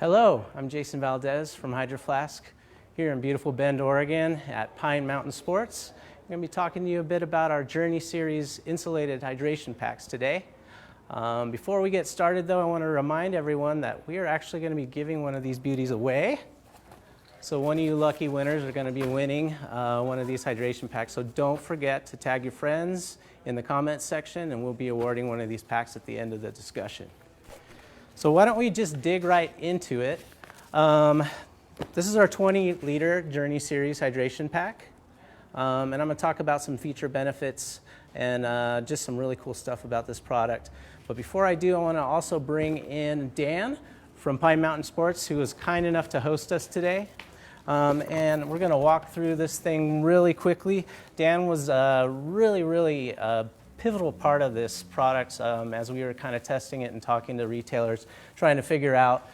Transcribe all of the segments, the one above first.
Hello, I'm Jason Valdez from Flask here in beautiful Bend, Oregon at Pine Mountain Sports. I'm going to be talking to you a bit about our Journey Series insulated hydration packs today. Before we get started though, I want to remind everyone that we are actually going to be giving one of these beauties away. So one of you lucky winners are going to be winning one of these hydration packs. So don't forget to tag your friends in the comments section and we'll be awarding one of these packs at the end of the discussion. So why don't we just dig right into it. This is our 20-liter Journey Series hydration pack. And I'm going to talk about some feature benefits and just some really cool stuff about this product. But before I do, I want to also bring in Dan from Pine Mountain Sports, who was kind enough to host us today. And we're going to walk through this thing really quickly. Dan was really pivotal part of this product as we were kind of testing it and talking to retailers, trying to figure out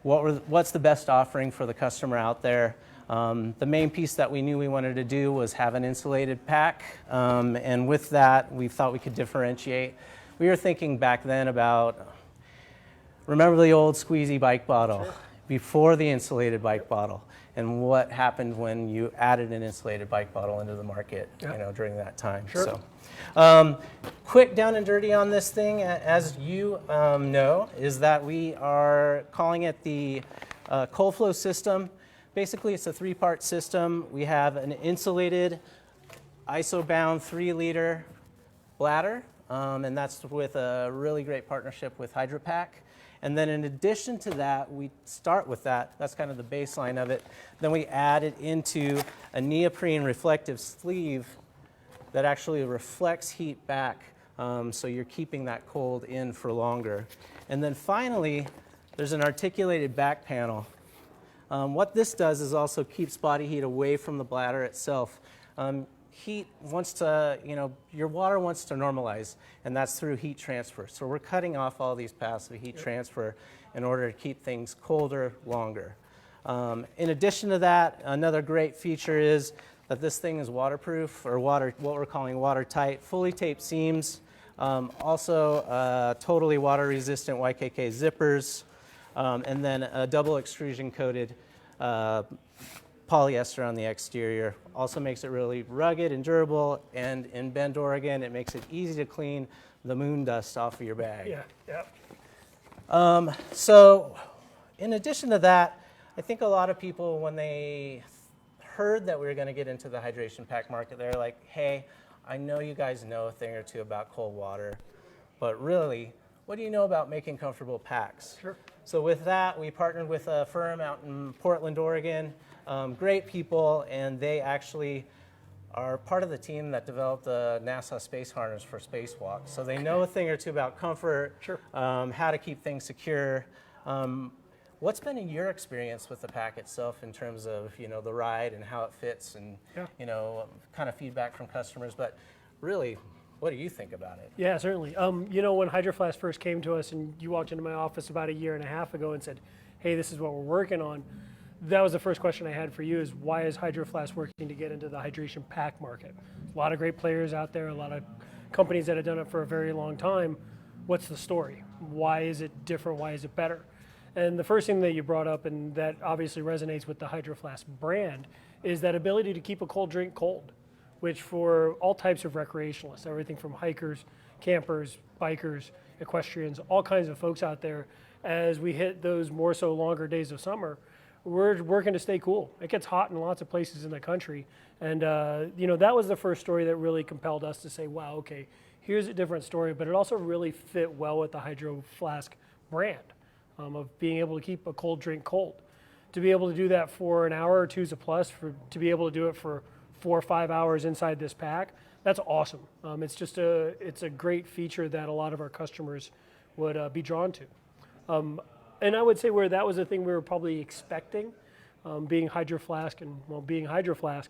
what's the best offering for the customer out there. The main piece that we knew we wanted to do was have an insulated pack, and with that we thought we could differentiate. We were thinking back then about, remember the old squeezy bike bottle? Sure. Before the insulated bike bottle, and what happened when you added an insulated bike bottle into the market, during that time. Sure. So, quick down and dirty on this thing, as you know, is that we are calling it the cold flow system. Basically, it's a three-part system. We have an insulated, ISO-bound 3-liter bladder, and that's with a really great partnership with HydroPack. And then in addition to that, we start with that. That's kind of the baseline of it. Then we add it into a neoprene reflective sleeve that actually reflects heat back, so you're keeping that cold in for longer. And then finally, there's an articulated back panel. What this does is also keeps body heat away from the bladder itself. Heat wants to, your water wants to normalize, and that's through heat transfer. So we're cutting off all these paths of heat transfer in order to keep things colder longer. In addition to that, another great feature is that this thing is waterproof, or what we're calling watertight, fully taped seams, also totally water resistant YKK zippers, and then a double extrusion coated polyester on the exterior. Also makes it really rugged and durable, and in Bend, Oregon, it makes it easy to clean the moon dust off of your bag. So in addition to that, I think a lot of people, when they heard that we were going to get into the hydration pack market, they're like, hey, I know you guys know a thing or two about cold water, but really, what do you know about making comfortable packs? Sure. So with that, we partnered with a firm out in Portland, Oregon. Great people, and they actually are part of the team that developed the NASA space harness for spacewalk. So they know a thing or two about comfort, sure. How to keep things secure. What's been your experience with the pack itself in terms of the ride and how it fits, and kind of feedback from customers? But really, what do you think about it? Yeah, certainly. When HydroFlask first came to us, and you walked into my office about 1.5 years ago and said, "Hey, this is what we're working on," that was the first question I had for you: is why is HydroFlask working to get into the hydration pack market? A lot of great players out there, a lot of companies that have done it for a very long time. What's the story? Why is it different? Why is it better? And the first thing that you brought up, and that obviously resonates with the HydroFlask brand, is that ability to keep a cold drink cold, which for all types of recreationalists, everything from hikers, campers, bikers, equestrians, all kinds of folks out there, as we hit those more so longer days of summer, we're working to stay cool. It gets hot in lots of places in the country. And that was the first story that really compelled us to say, wow, okay, here's a different story, but it also really fit well with the HydroFlask brand of being able to keep a cold drink cold. To be able to do that for an hour or two is a plus. To be able to do it for 4 or 5 hours inside this pack, that's awesome. It's a great feature that a lot of our customers would be drawn to. And I would say where that was the thing we were probably expecting, being HydroFlask and being HydroFlask.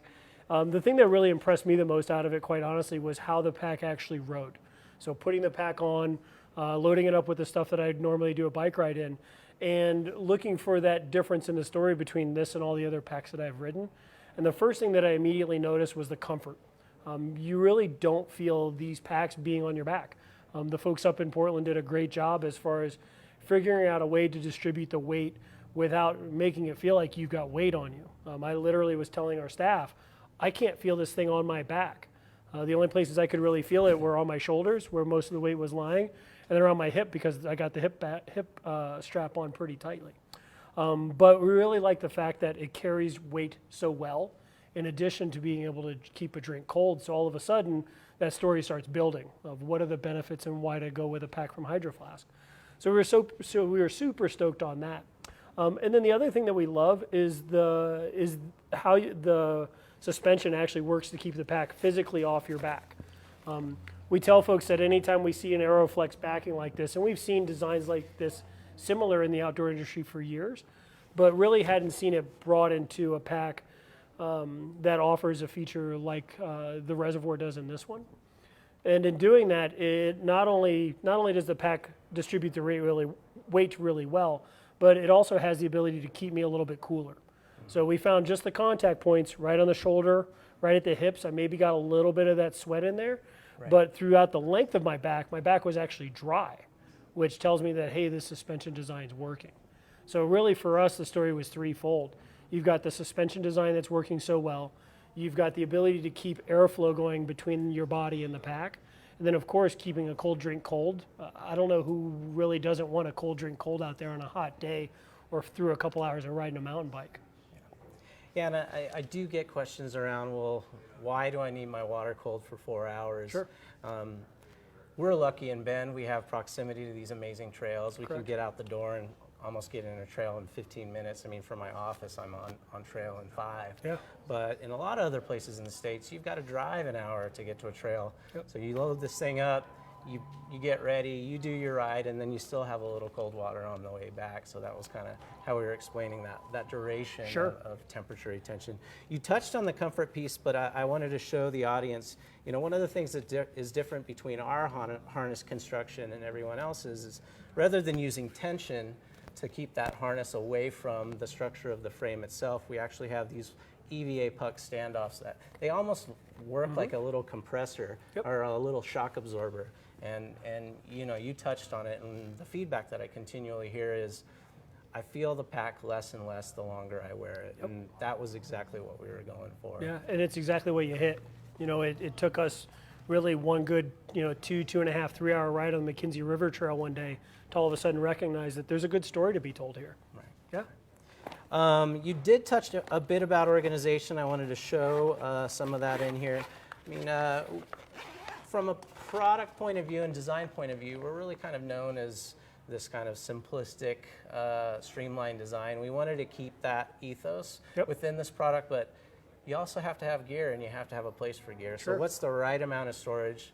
The thing that really impressed me the most out of it, quite honestly, was how the pack actually rode. So putting the pack on, loading it up with the stuff that I'd normally do a bike ride in, and looking for that difference in the story between this and all the other packs that I've ridden. And the first thing that I immediately noticed was the comfort. You really don't feel these packs being on your back. The folks up in Portland did a great job as far as figuring out a way to distribute the weight without making it feel like you've got weight on you. I literally was telling our staff, I can't feel this thing on my back. The only places I could really feel it were on my shoulders, where most of the weight was lying, and then around my hip, because I got the hip strap on pretty tightly. But we really like the fact that it carries weight so well, in addition to being able to keep a drink cold. So all of a sudden, that story starts building of what are the benefits and why to go with a pack from Hydro Flask. So we were super stoked on that. And then the other thing that we love is how the suspension actually works to keep the pack physically off your back. We tell folks that anytime we see an Aeroflex backing like this, and we've seen designs like this similar in the outdoor industry for years, but really hadn't seen it brought into a pack that offers a feature like the Reservoir does in this one. And in doing that, it not only does the pack distribute the weight really well, but it also has the ability to keep me a little bit cooler. So we found just the contact points right on the shoulder, right at the hips. I maybe got a little bit of that sweat in there, right. But throughout the length of my back was actually dry, which tells me that, hey, this suspension design's working. So really for us, the story was threefold. You've got the suspension design that's working so well. You've got the ability to keep airflow going between your body and the pack. And then, of course, keeping a cold drink cold. I don't know who really doesn't want a cold drink cold out there on a hot day or through a couple hours of riding a mountain bike. Yeah, and I do get questions around, well, why do I need my water cold for 4 hours? Sure. We're lucky in Bend. We have proximity to these amazing trails. We Correct. can get out the door and almost get in a trail in 15 minutes. I mean, from my office, I'm on trail in 5. Yeah. But in a lot of other places in the States, you've got to drive an hour to get to a trail. Yep. So you load this thing up, you get ready, you do your ride, and then you still have a little cold water on the way back. So that was kind of how we were explaining that duration Sure. of temperature retention. You touched on the comfort piece, but I wanted to show the audience, you know, one of the things that is different between our harness construction and everyone else's is rather than using tension to keep that harness away from the structure of the frame itself, we actually have these EVA puck standoffs that they almost work like a little compressor. Yep. Or a little shock absorber. And you know, you touched on it, and the feedback that I continually hear is, I feel the pack less and less the longer I wear it. Yep. And that was exactly what we were going for. Yeah, and it's exactly what you hit. You know, it took us really one good, 2.5, 3 hour ride on the McKenzie River Trail one day to all of a sudden recognize that there's a good story to be told here. Right. Yeah. You did touch a bit about organization. I wanted to show some of that in here. I mean, from a product point of view and design point of view, we're really kind of known as this kind of simplistic, streamlined design. We wanted to keep that ethos within this product, but you also have to have gear and you have to have a place for gear. Sure. So what's the right amount of storage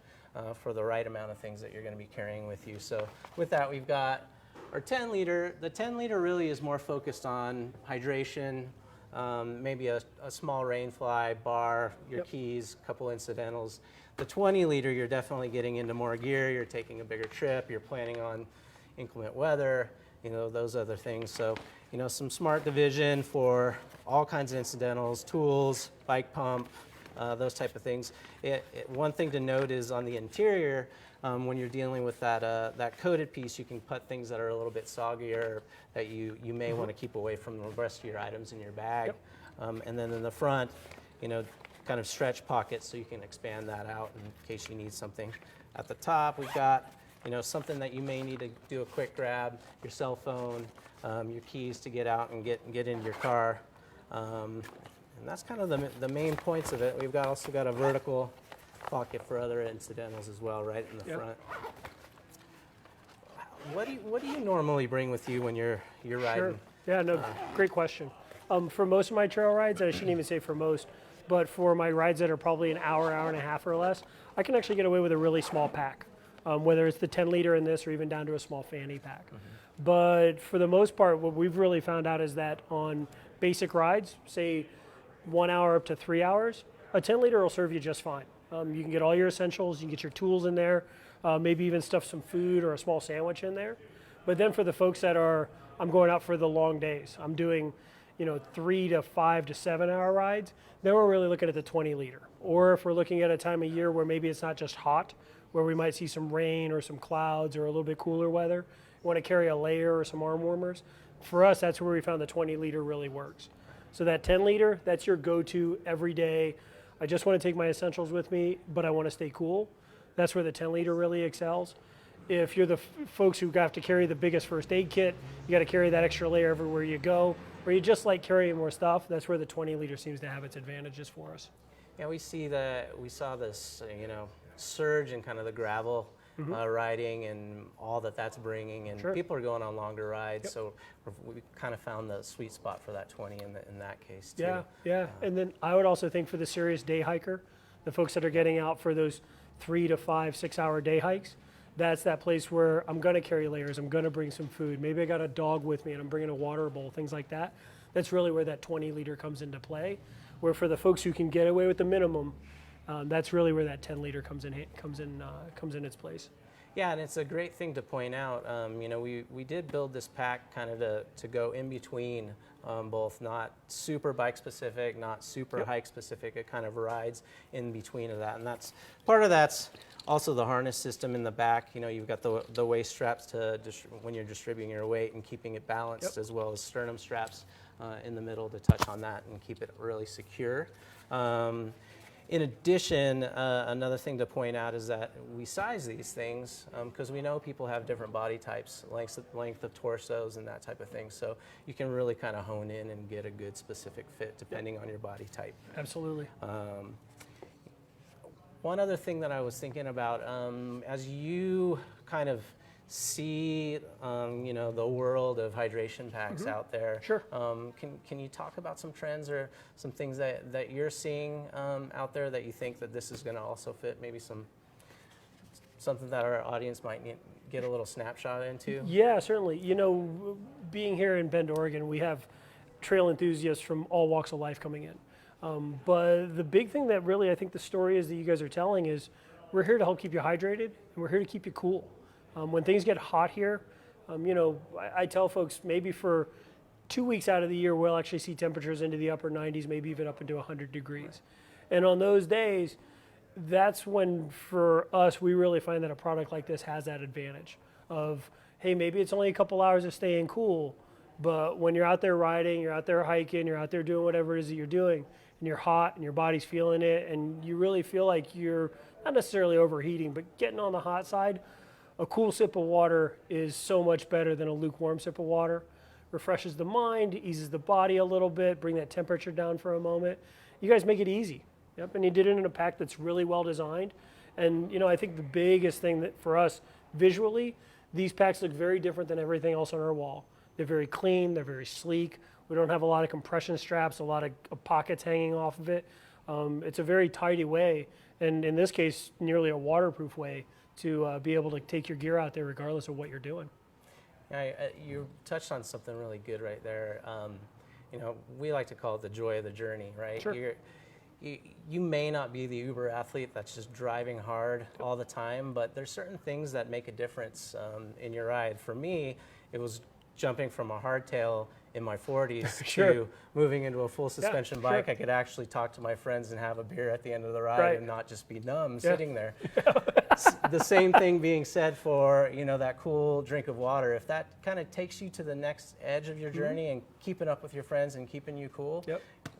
for the right amount of things that you're going to be carrying with you? So with that, we've got our 10 liter. The 10 liter really is more focused on hydration, maybe a small rain fly, bar, your keys, a couple incidentals. The 20 liter, you're definitely getting into more gear. You're taking a bigger trip. You're planning on inclement weather, those other things. So, some smart division for all kinds of incidentals, tools, bike pump, those type of things. One thing to note is on the interior, when you're dealing with that coated piece, you can put things that are a little bit soggier that you may want to keep away from the rest of your items in your bag. And then in the front, kind of stretch pockets so you can expand that out in case you need something. At the top, we've got something that you may need to do a quick grab, your cell phone, your keys to get out and get into your car. And that's kind of the main points of it. We've also got a vertical pocket for other incidentals as well, right in the front. What do you normally bring with you when you're riding? Sure. Yeah, no, great question. For most of my trail rides, and I shouldn't even say for most, but for my rides that are probably an hour and a half or less, I can actually get away with a really small pack, whether it's the 10 liter in this or even down to a small fanny pack. But for the most part, what we've really found out is that on basic rides, say 1 hour up to 3 hours, a 10 liter will serve you just fine. You can get all your essentials, you can get your tools in there, maybe even stuff some food or a small sandwich in there. But then for the folks that I'm going out for the long days, I'm doing 3 to 5 to 7 hour rides, then we're really looking at the 20 liter. Or if we're looking at a time of year where maybe it's not just hot, where we might see some rain or some clouds or a little bit cooler weather, want to carry a layer or some arm warmers, For us, that's where we found the 20 liter really works. So that 10 liter, that's your go-to every day. I just want to take my essentials with me, but I want to stay cool. That's where the 10 liter really excels. If you're the folks who have to carry the biggest first aid kit, you got to carry that extra layer everywhere you go, or you just like carrying more stuff, that's where the 20 liter seems to have its advantages for us. Yeah, we saw this, surge in kind of the gravel riding and all that's bringing, and people are going on longer rides. So we kind of found the sweet spot for that 20 in that case too. Yeah. And then I would also think for the serious day hiker, the folks that are getting out for those 3 to 5, 6 hour day hikes, that's that place where I'm going to carry layers. I'm going to bring some food. Maybe I got a dog with me and I'm bringing a water bowl, things like that. That's really where that 20 liter comes into play. Where for the folks who can get away with the minimum, that's really where that 10 liter comes in its place. Yeah, and it's a great thing to point out. We did build this pack kind of to go in between both not super bike specific, not super hike specific. It kind of rides in between of that, and that's part of that's also the harness system in the back. You've got the waist straps to when you're distributing your weight and keeping it balanced, as well as sternum straps in the middle to touch on that and keep it really secure. In addition, another thing to point out is that we size these things because we know people have different body types, length of torsos and that type of thing. So you can really kind of hone in and get a good specific fit depending on your body type. Absolutely. One other thing that I was thinking about, as you kind of see, the world of hydration packs out there. Sure. Can you talk about some trends or some things that you're seeing out there that you think that this is going to also fit? Maybe something that our audience might get a little snapshot into. Yeah, certainly. Being here in Bend, Oregon, we have trail enthusiasts from all walks of life coming in. But the big thing that really I think the story is that you guys are telling is we're here to help keep you hydrated and we're here to keep you cool. When things get hot here, I tell folks maybe for 2 weeks out of the year, we'll actually see temperatures into the upper 90s, maybe even up into 100 degrees. And on those days, that's when for us, we really find that a product like this has that advantage of, hey, maybe it's only a couple hours of staying cool, but when you're out there riding, you're out there hiking, you're out there doing whatever it is that you're doing, and you're hot and your body's feeling it, and you really feel like you're not necessarily overheating, but getting on the hot side, a cool sip of water is so much better than a lukewarm sip of water. Refreshes the mind, eases the body a little bit, bring that temperature down for a moment. You guys make it easy. Yep, and you did it in a pack that's really well designed. And I think the biggest thing that for us, visually, these packs look very different than everything else on our wall. They're very clean, they're very sleek. We don't have a lot of compression straps, a lot of pockets hanging off of it. It's a very tidy way, and in this case, nearly a waterproof way to be able to take your gear out there regardless of what you're doing. You touched on something really good right there. We like to call it the joy of the journey, right? Sure. You may not be the uber athlete that's just driving hard all the time, but there's certain things that make a difference in your ride. For me, it was jumping from a hardtail in my 40s to moving into a full suspension bike. I could actually talk to my friends and have a beer at the end of the ride and not just be numb sitting there. The same thing being said for that cool drink of water. If that kind of takes you to the next edge of your journey and keeping up with your friends and keeping you cool,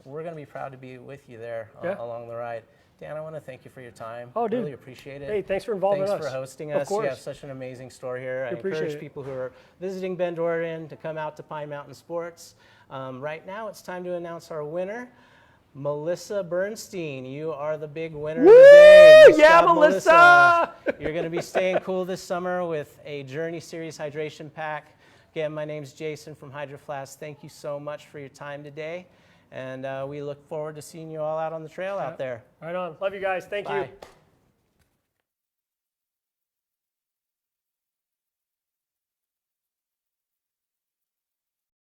we're going to be proud to be with you there along the ride. Dan, I want to thank you for your time. Oh, dude. Really appreciate it. Hey, thanks for involving us. Thanks for hosting us. Of course. You have such an amazing store here. I appreciate encourage it. people who are visiting Bend, Oregon to come out to Pine Mountain Sports. Right now, it's time to announce our winner. Melissa Bernstein, you are the big winner of the day. Nice job, Melissa! You're going to be staying cool this summer with a Journey Series hydration pack. Again, my name's Jason from Hydro Flask. Thank you so much for your time today. And we look forward to seeing you all out on the trail out there. Right on. Love you guys. Thank you.